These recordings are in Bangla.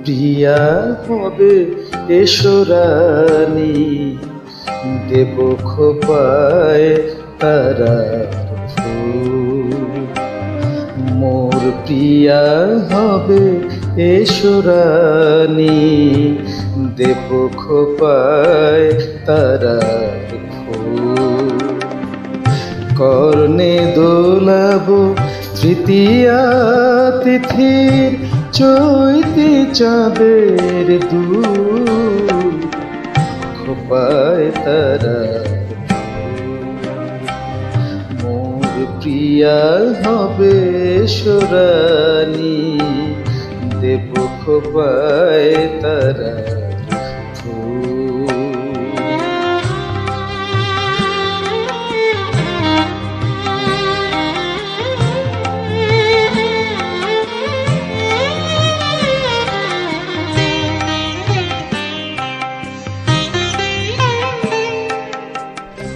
প্রিয়া হবে এসো রানী, দেব খোপায় তারার ফুল। মোর প্রিয়া হবে এসো রানী, দেব খোপায় তারার ফুল। কর্ণে দোলাবো তৃতীয়া তিথির চৈতি চাঁদের দুল, খোপায় তারার ফুল। মোর প্রিয়া হবে এসো রানী, দেব খোপায় তারার ফুল।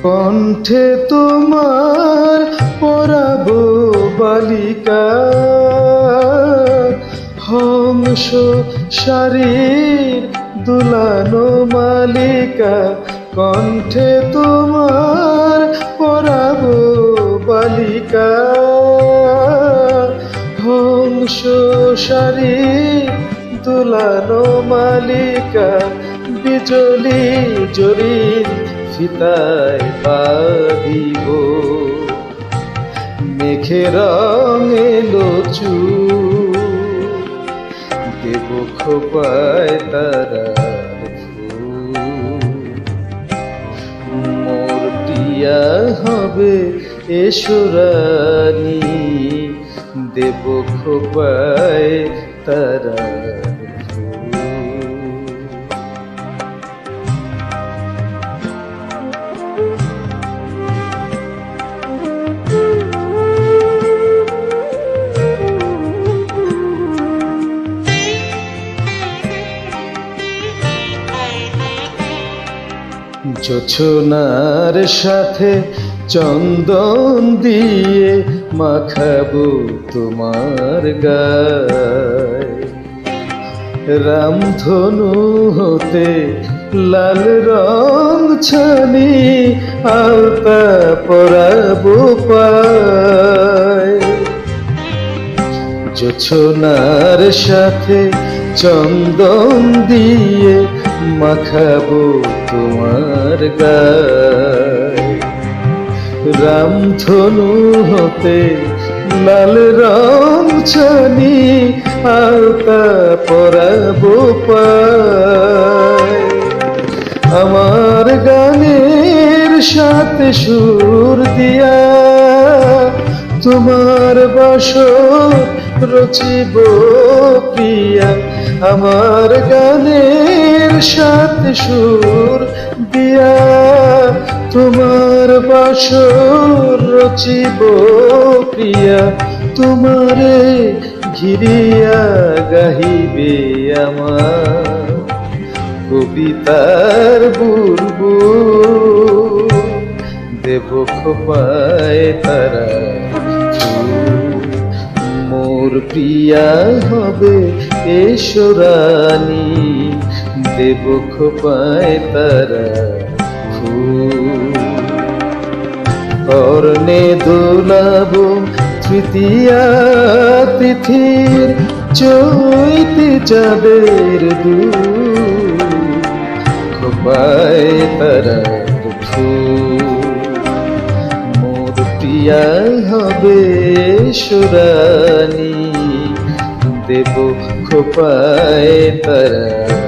কণ্ঠে তোমার পরাবো বালিকা, হংস শারীর দুলানো মালিকা। কণ্ঠে তোমার পরাবো বালিকা, হংস শারীর দুলানো মালিকা। বিজলি জরির ফিতায় বাঁধিব, মেঘে রঙে চুল, দেব খোপায় তারার ফুল। মোর প্রিয়া হবে এসো রানী, দেব খোপায় তারার ফুল। জোছনার সাথে চন্দন দিয়ে মাখাবো তোমার গায়, রামধনু হতে লাল রং ছানি আলতা পরাবো পায়। জোছনার সাথে চন্দন দিয়ে মাখাবো তোমার গায়, রামধনু হতে লাল রং ছানি আলতা পরাবো পায়। আমার গানের সাথে সুর দিয়া তোমার বাসর রচিব প্রিয়া। আমার গানের সাথে সুর দিয়া তোমার বাসর রচিব প্রিয়া। তোমারে ঘিরিয়া গাহিবে আমার কবিতার বুলবুল, দেব খোপায় তারার ফুল। মোর প্রিয়া হবে এসো রানী, দেব খোপায় তারার ফুল। কর্ণে দোলাবো তৃতীয়া তিথির চৈতি চাঁদের দুল, খোপায় তারার ফুল। মোর প্রিয়া হবে এসো রানী, দেব খোপায় তারার